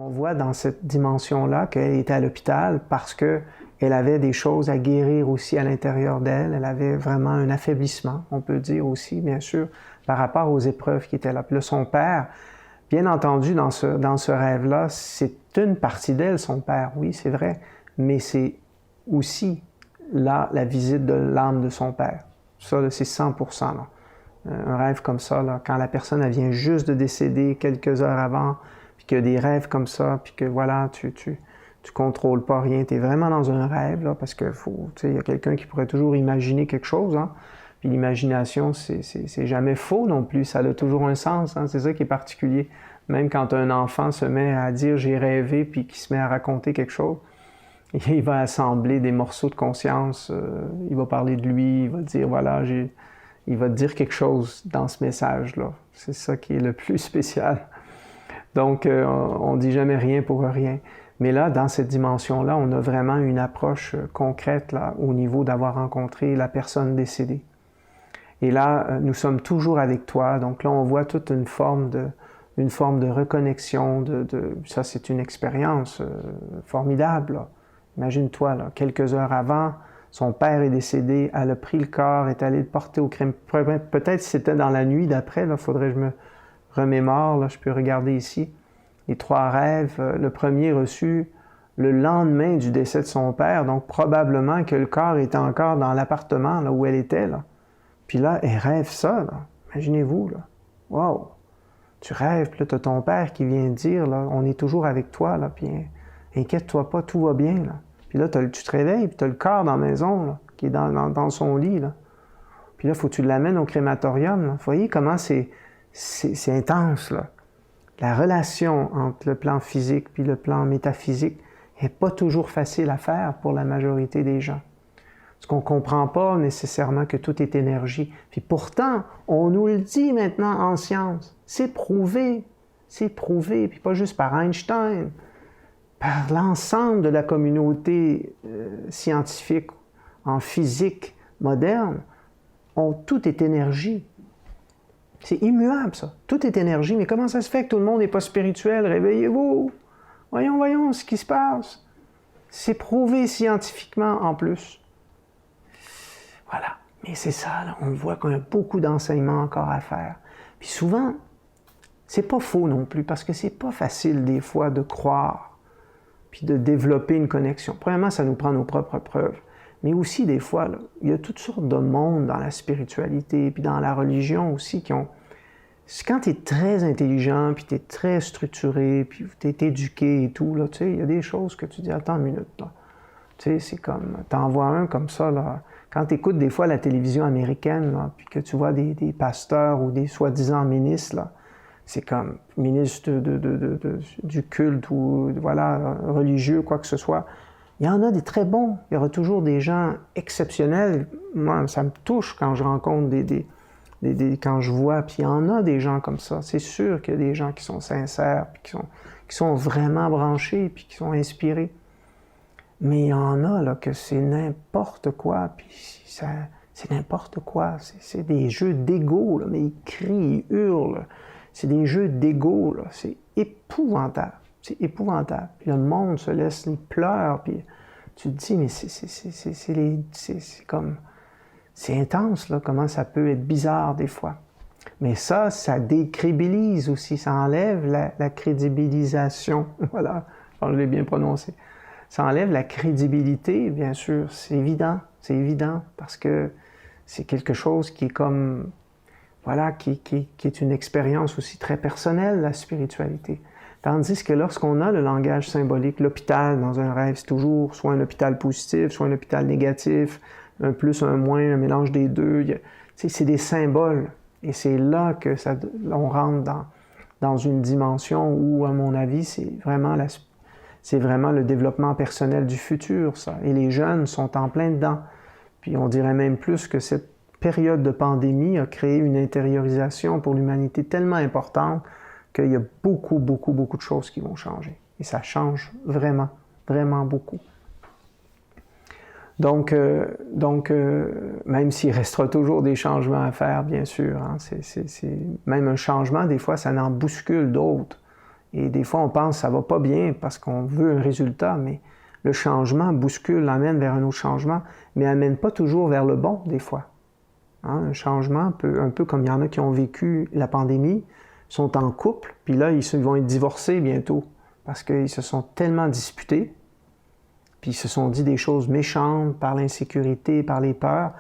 On voit dans cette dimension-là qu'elle était à l'hôpital parce qu'elle avait des choses à guérir aussi à l'intérieur d'elle. Elle avait vraiment un affaiblissement, on peut dire aussi, bien sûr, par rapport aux épreuves qui étaient là. Puis là, son père, bien entendu, dans ce rêve-là, c'est une partie d'elle, son père, oui, c'est vrai, mais c'est aussi là la visite de l'âme de son père. Ça, c'est 100%. Là. Un rêve comme ça, là, quand la personne elle vient juste de décéder quelques heures avant, puis qu'il y a des rêves comme ça, puis que voilà, tu contrôles pas rien, tu es vraiment dans un rêve, là, parce que il y a quelqu'un qui pourrait toujours imaginer quelque chose, hein? Puis l'imagination, c'est jamais faux non plus, ça a toujours un sens, hein? C'est ça qui est particulier. Même quand un enfant se met à dire « j'ai rêvé », puis qu'il se met à raconter quelque chose, il va assembler des morceaux de conscience, il va parler de lui, il va dire « voilà, il va te dire quelque chose dans ce message-là. » C'est ça qui est le plus spécial. Donc, on ne dit jamais rien pour rien. Mais là, dans cette dimension-là, on a vraiment une approche concrète là, au niveau d'avoir rencontré la personne décédée. Et là, nous sommes toujours avec toi. Donc là, on voit toute une forme de reconnexion. Ça, c'est une expérience formidable. Là. Imagine-toi, là, quelques heures avant, son père est décédé, elle a pris le corps, est allée le porter au crime. Peut-être si c'était dans la nuit d'après, il faudrait que je me remémore, là, je peux regarder ici. Les 3 rêves, le premier reçu le lendemain du décès de son père, donc probablement que le corps était encore dans l'appartement là, où elle était. Là. Puis là, elle rêve ça, là. Imaginez-vous, là. Wow! Tu rêves, puis là, tu as ton père qui vient dire, là, on est toujours avec toi, là, puis inquiète-toi pas, tout va bien, là. Puis là, tu te réveilles, puis tu as le corps dans la maison, là, qui est dans son lit, là. Puis là, il faut que tu l'amènes au crématorium, là. Vous voyez comment c'est intense, là. La relation entre le plan physique puis le plan métaphysique n'est pas toujours facile à faire pour la majorité des gens. Parce qu'on ne comprend pas nécessairement que tout est énergie. Puis pourtant, on nous le dit maintenant en science. C'est prouvé, puis pas juste par Einstein, par l'ensemble de la communauté scientifique en physique moderne. Tout est énergie. C'est immuable, ça. Tout est énergie. Mais comment ça se fait que tout le monde n'est pas spirituel? Réveillez-vous! Voyons ce qui se passe. C'est prouvé scientifiquement en plus. Voilà. Mais c'est ça, là. On voit qu'on a beaucoup d'enseignements encore à faire. Puis souvent, c'est pas faux non plus, parce que c'est pas facile des fois de croire, puis de développer une connexion. Premièrement, ça nous prend nos propres preuves. Mais aussi, des fois, là, il y a toutes sortes de mondes dans la spiritualité, puis dans la religion aussi, qui ont... Quand tu es très intelligent, puis tu es très structuré, puis tu es éduqué et tout, là, tu sais, il y a des choses que tu dis, attends une minute, là. Tu sais, c'est comme, t'en vois un comme ça, là. Quand tu écoutes des fois la télévision américaine, là, puis que tu vois des pasteurs ou des soi-disant ministres, là, c'est comme ministre du culte ou, voilà, religieux, quoi que ce soit. Il y en a des très bons. Il y aura toujours des gens exceptionnels. Moi, ça me touche quand je rencontre quand je vois. Puis il y en a des gens comme ça. C'est sûr qu'il y a des gens qui sont sincères, puis qui sont vraiment branchés, puis qui sont inspirés. Mais il y en a là que c'est n'importe quoi. Puis c'est n'importe quoi. C'est des jeux d'ego, là, mais ils crient, ils hurlent. C'est des jeux d'ego, là. C'est épouvantable. C'est épouvantable. Puis le monde se laisse, il pleure, puis tu te dis, mais c'est comme... C'est intense, là, comment ça peut être bizarre des fois. Mais ça décrédibilise aussi, ça enlève la crédibilisation. Voilà, je l'ai bien prononcé. Ça enlève la crédibilité, bien sûr, c'est évident, parce que c'est quelque chose qui est comme... Voilà, qui est une expérience aussi très personnelle, la spiritualité. Tandis que lorsqu'on a le langage symbolique, l'hôpital dans un rêve, c'est toujours soit un hôpital positif, soit un hôpital négatif, un plus, un moins, un mélange des deux. C'est des symboles. Et c'est là que on rentre dans une dimension où, à mon avis, c'est vraiment le développement personnel du futur, ça. Et les jeunes sont en plein dedans. Puis on dirait même plus que cette période de pandémie a créé une intériorisation pour l'humanité tellement importante qu'il y a beaucoup de choses qui vont changer. Et ça change vraiment, vraiment beaucoup. Donc, même s'il restera toujours des changements à faire, bien sûr, hein, même un changement, des fois, ça en bouscule d'autres. Et des fois, on pense que ça va pas bien parce qu'on veut un résultat, mais le changement bouscule, l'amène vers un autre changement, mais n'amène pas toujours vers le bon, des fois. Hein, un changement, un peu comme il y en a qui ont vécu la pandémie, sont en couple, puis là, ils vont être divorcés bientôt parce qu'ils se sont tellement disputés, puis ils se sont dit des choses méchantes par l'insécurité, par les peurs,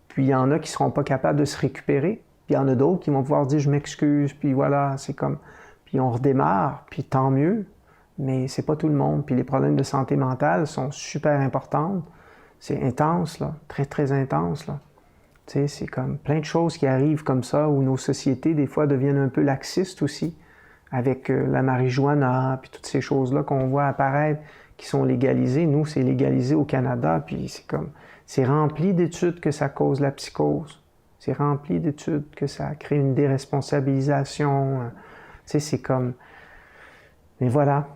puis il y en a qui ne seront pas capables de se récupérer, puis il y en a d'autres qui vont pouvoir dire « je m'excuse », puis voilà, c'est comme... Puis on redémarre, puis tant mieux, mais c'est pas tout le monde. Puis les problèmes de santé mentale sont super importants. C'est intense, là, très, très intense, là. Tu sais, c'est comme plein de choses qui arrivent comme ça, où nos sociétés, des fois, deviennent un peu laxistes aussi, avec la marijuana, puis toutes ces choses-là qu'on voit apparaître, qui sont légalisées. Nous, c'est légalisé au Canada, puis c'est comme... C'est rempli d'études que ça cause la psychose. C'est rempli d'études que ça crée une déresponsabilisation. Tu sais, c'est comme... Mais voilà,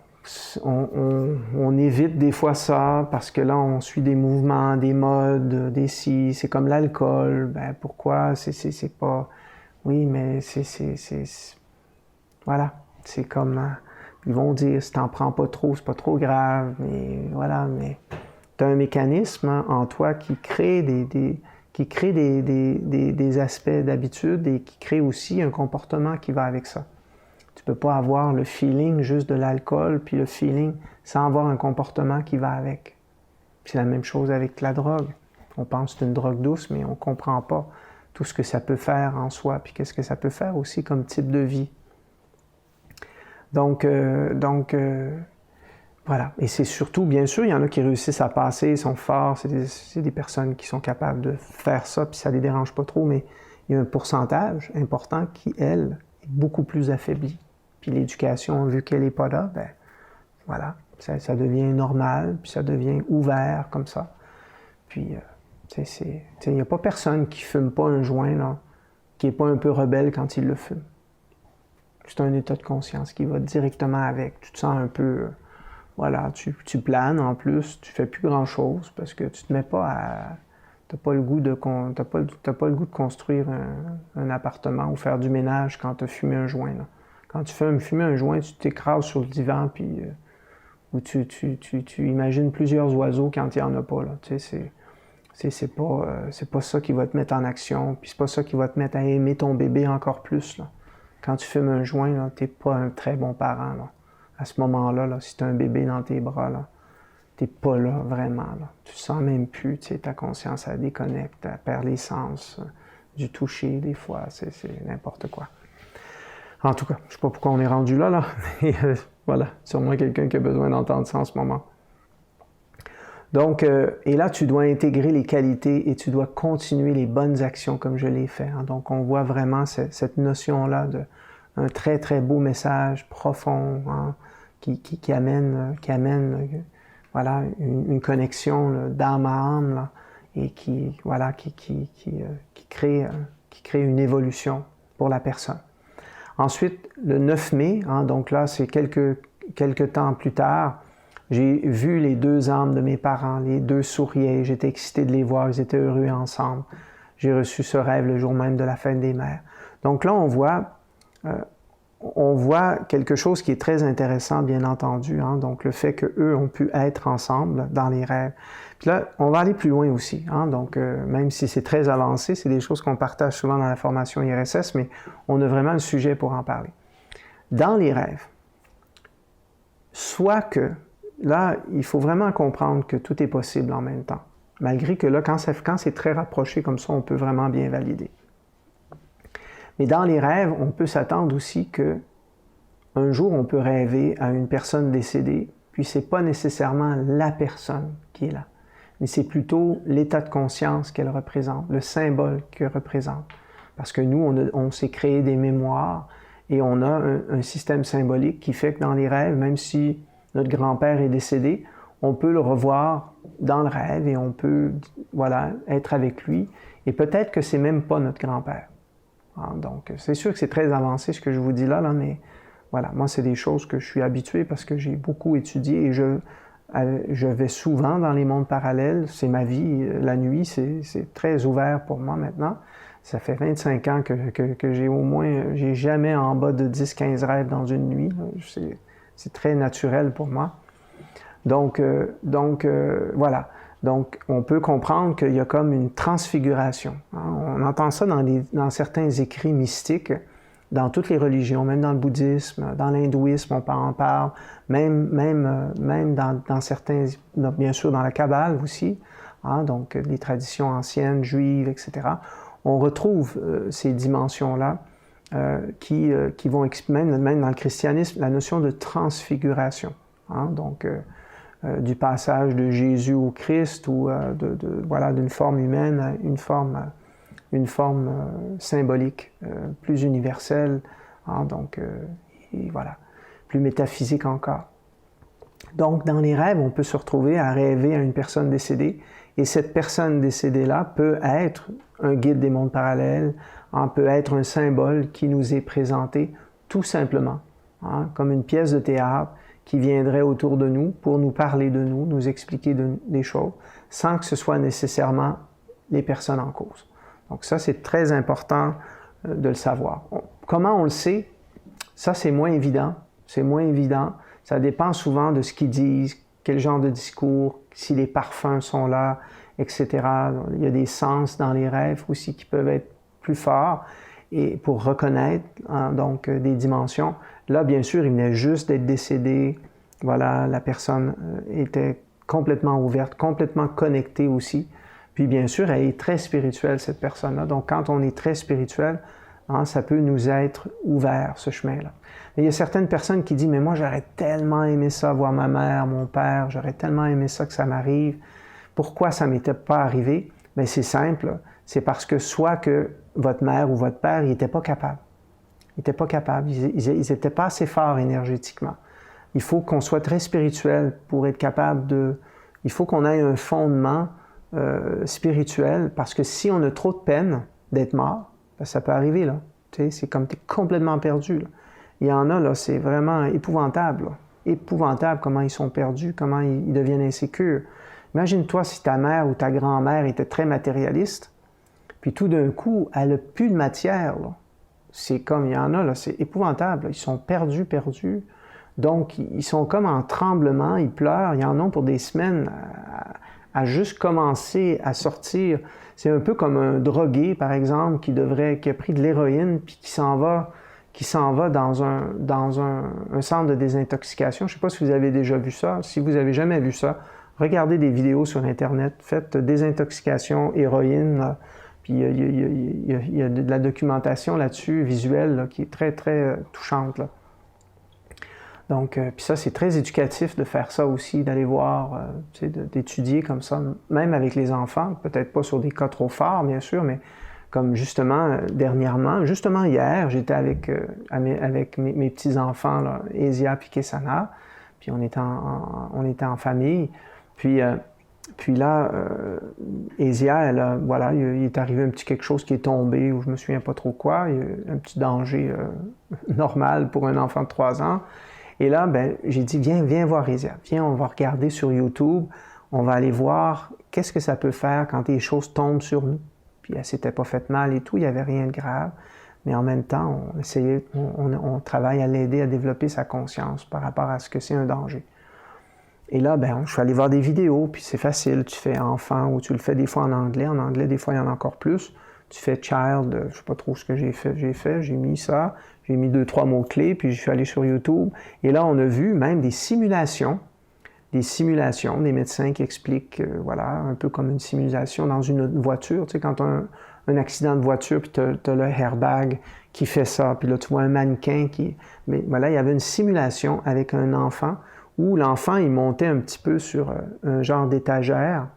on évite des fois ça parce que là, on suit des mouvements, des modes, des si. C'est comme l'alcool. Ben pourquoi? C'est pas... Oui, mais voilà, c'est comme... Ils vont dire, si t'en prends pas trop, c'est pas trop grave. Mais voilà, mais t'as un mécanisme en toi qui crée des aspects d'habitude et qui crée aussi un comportement qui va avec ça. Tu peux pas avoir le feeling juste de l'alcool, puis le feeling sans avoir un comportement qui va avec. C'est la même chose avec la drogue. On pense que c'est une drogue douce, mais on comprend pas tout ce que ça peut faire en soi, puis qu'est-ce que ça peut faire aussi comme type de vie. Donc voilà. Et c'est surtout, bien sûr, il y en a qui réussissent à passer, ils sont forts, c'est des personnes qui sont capables de faire ça, puis ça les dérange pas trop, mais il y a un pourcentage important qui, elle, est beaucoup plus affaibli. Puis l'éducation, vu qu'elle n'est pas là, ben voilà, ça devient normal, puis ça devient ouvert comme ça. Puis, il n'y a pas personne qui fume pas un joint, là, qui n'est pas un peu rebelle quand il le fume. C'est un état de conscience qui va directement avec. Tu te sens un peu, voilà, tu planes en plus, tu fais plus grand-chose parce que tu te mets pas à... T'as pas le goût de construire un appartement ou faire du ménage quand tu as fumé un joint, là. Quand tu fumes un joint, tu t'écrases sur le divan, puis ou tu imagines plusieurs oiseaux quand il n'y en a pas, là. Tu sais, c'est pas ça qui va te mettre en action, puis c'est pas ça qui va te mettre à aimer ton bébé encore plus, là. Quand tu fumes un joint, là, t'es pas un très bon parent, là. À ce moment-là, là, si tu as un bébé dans tes bras, là, t'es pas là, vraiment, là. Tu sens même plus, tu sais, ta conscience, elle déconnecte, elle perd les sens, du toucher, des fois, c'est n'importe quoi. En tout cas, je sais pas pourquoi on est rendu là, mais voilà, sûrement quelqu'un qui a besoin d'entendre ça en ce moment. Donc, et là, tu dois intégrer les qualités et tu dois continuer les bonnes actions comme je l'ai fait. Hein. Donc, on voit vraiment cette notion-là d'un très, très beau message profond, hein, qui amène voilà, une connexion d'âme à âme, là, et qui crée une évolution pour la personne. Ensuite, le 9 mai, hein, donc là, c'est quelques temps plus tard, j'ai vu les deux âmes de mes parents, les deux souriaient, j'étais excité de les voir, ils étaient heureux ensemble. J'ai reçu ce rêve le jour même de la fête des mères. Donc là, on voit quelque chose qui est très intéressant, bien entendu, hein, donc le fait qu'eux ont pu être ensemble dans les rêves. Puis là, on va aller plus loin aussi, hein, donc même si c'est très avancé, c'est des choses qu'on partage souvent dans la formation IRSS, mais on a vraiment le sujet pour en parler. Dans les rêves, soit que, là, il faut vraiment comprendre que tout est possible en même temps, malgré que là, quand c'est très rapproché comme ça, on peut vraiment bien valider. Mais dans les rêves, on peut s'attendre aussi que un jour, on peut rêver à une personne décédée, puis c'est pas nécessairement la personne qui est là, mais c'est plutôt l'état de conscience qu'elle représente, le symbole qu'elle représente. Parce que nous, on s'est créé des mémoires et on a un système symbolique qui fait que dans les rêves, même si notre grand-père est décédé, on peut le revoir dans le rêve et on peut, voilà, être avec lui. Et peut-être que c'est même pas notre grand-père. Donc, c'est sûr que c'est très avancé ce que je vous dis là, mais voilà, moi, c'est des choses que je suis habitué parce que j'ai beaucoup étudié et je vais souvent dans les mondes parallèles. C'est ma vie. La nuit, c'est très ouvert pour moi maintenant. Ça fait 25 ans que j'ai au moins, j'ai jamais en bas de 10-15 rêves dans une nuit. C'est très naturel pour moi. Donc, voilà. Donc, on peut comprendre qu'il y a comme une transfiguration. On entend ça dans certains écrits mystiques, dans toutes les religions, même dans le bouddhisme, dans l'hindouisme, on en parle, même dans certains, bien sûr dans la Kabbale aussi, donc les traditions anciennes, juives, etc. On retrouve ces dimensions-là qui vont exprimer, même dans le christianisme, la notion de transfiguration. Donc, du passage de Jésus au Christ ou voilà, d'une forme humaine à une forme symbolique, plus universelle, donc, et voilà, plus métaphysique encore. Donc, dans les rêves, on peut se retrouver à rêver à une personne décédée, et cette personne décédée-là peut être un guide des mondes parallèles, peut être un symbole qui nous est présenté tout simplement, comme une pièce de théâtre qui viendrait autour de nous pour nous parler de nous expliquer des choses, sans que ce soit nécessairement les personnes en cause. Donc ça, c'est très important de le savoir. Comment on le sait? Ça, c'est moins évident. C'est moins évident. Ça dépend souvent de ce qu'ils disent, quel genre de discours, si les parfums sont là, etc. Il y a des sens dans les rêves aussi qui peuvent être plus forts et pour reconnaître donc des dimensions. Là, bien sûr, il venait juste d'être décédé. Voilà, la personne était complètement ouverte, complètement connectée aussi. Puis bien sûr, elle est très spirituelle, cette personne-là. Donc, quand on est très spirituel, ça peut nous être ouvert, ce chemin-là. Mais il y a certaines personnes qui disent « Mais moi, j'aurais tellement aimé ça, voir ma mère, mon père, j'aurais tellement aimé ça que ça m'arrive. Pourquoi ça ne m'était pas arrivé? » Bien, c'est simple. C'est parce que soit que votre mère ou votre père, ils n'étaient pas capables. Ils n'étaient pas capables. Ils n'étaient pas assez forts énergétiquement. Il faut qu'on soit très spirituel pour être capable de... Il faut qu'on ait un fondement spirituel, parce que si on a trop de peine d'être mort, ben ça peut arriver, là. Tu sais, c'est comme tu es complètement perdu, là. Il y en a, là, c'est vraiment épouvantable, là. Épouvantable comment ils sont perdus, comment ils deviennent insécures. Imagine-toi si ta mère ou ta grand-mère était très matérialiste, puis tout d'un coup, elle n'a plus de matière, là. C'est comme, il y en a, là, c'est épouvantable, là. Ils sont perdus. Donc, ils sont comme en tremblement, ils pleurent, il y en a pour des semaines à juste commencer à sortir. C'est un peu comme un drogué, par exemple, qui a pris de l'héroïne puis qui s'en va dans un centre de désintoxication. Je ne sais pas si vous avez déjà vu ça. Si vous n'avez jamais vu ça, regardez des vidéos sur Internet, faites désintoxication, héroïne, puis il y a de la documentation là-dessus, visuelle, là, qui est très, très touchante, là. Donc, puis ça, c'est très éducatif de faire ça aussi, d'aller voir, d'étudier comme ça, même avec les enfants, peut-être pas sur des cas trop forts, bien sûr, mais comme justement, dernièrement, justement hier, j'étais avec mes petits-enfants, là, Esia et Kesana, puis on était en famille, puis là, Esia, voilà, il est arrivé un petit quelque chose qui est tombé, ou je me souviens pas trop quoi, il y a un petit danger normal pour un enfant de 3 ans. Et là, ben, j'ai dit, viens voir Esia, viens, on va regarder sur YouTube, on va aller voir qu'est-ce que ça peut faire quand les choses tombent sur nous. Puis elle s'était pas fait mal et tout, il n'y avait rien de grave, mais en même temps, on travaille à l'aider à développer sa conscience par rapport à ce que c'est un danger. Et là, ben, je suis allé voir des vidéos, puis c'est facile, tu fais enfant, ou tu le fais des fois en anglais, des fois il y en a encore plus. Tu fais child, je ne sais pas trop ce que j'ai fait, j'ai mis ça, j'ai mis 2-3 mots-clés, puis je suis allé sur YouTube. Et là, on a vu même des simulations, des médecins qui expliquent, voilà, un peu comme une simulation dans une voiture. Tu sais, quand tu as un accident de voiture, puis tu as le airbag qui fait ça, puis là, tu vois un mannequin qui... Mais voilà, il y avait une simulation avec un enfant, où l'enfant, il montait un petit peu sur un genre d'étagère,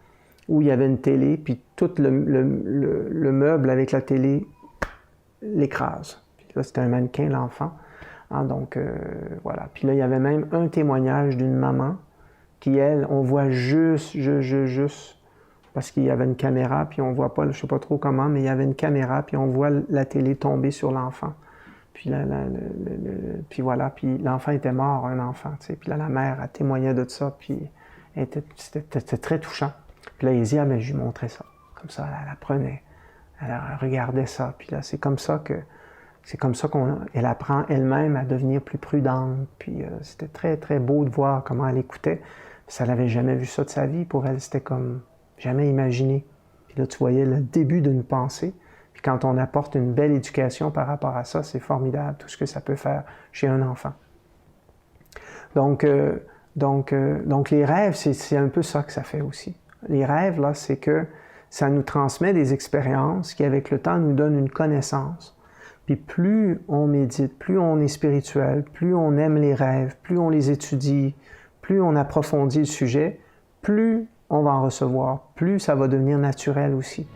où il y avait une télé, puis tout le meuble avec la télé l'écrase. Puis là, c'était un mannequin, l'enfant. Donc, voilà. Puis là, il y avait même un témoignage d'une maman qui, elle, on voit juste, parce qu'il y avait une caméra, puis on voit pas, je ne sais pas trop comment, mais il y avait une caméra, puis on voit la télé tomber sur l'enfant. Puis, puis voilà, puis l'enfant était mort, un enfant, tu sais. Puis là, la mère, elle témoignait de ça, puis c'était très touchant. Puis là, Esia, ben, je lui montrais ça. Comme ça, elle apprenait. elle regardait ça, puis là, c'est comme ça qu'elle apprend elle-même à devenir plus prudente, puis c'était très, très beau de voir comment elle écoutait. Ça n'avait jamais vu ça de sa vie. Pour elle, c'était comme jamais imaginé. Puis là, tu voyais le début d'une pensée. Puis quand on apporte une belle éducation par rapport à ça, c'est formidable, tout ce que ça peut faire chez un enfant. Donc les rêves, c'est un peu ça que ça fait aussi. Les rêves, là, c'est que ça nous transmet des expériences qui, avec le temps, nous donnent une connaissance. Puis plus on médite, plus on est spirituel, plus on aime les rêves, plus on les étudie, plus on approfondit le sujet, plus on va en recevoir, plus ça va devenir naturel aussi.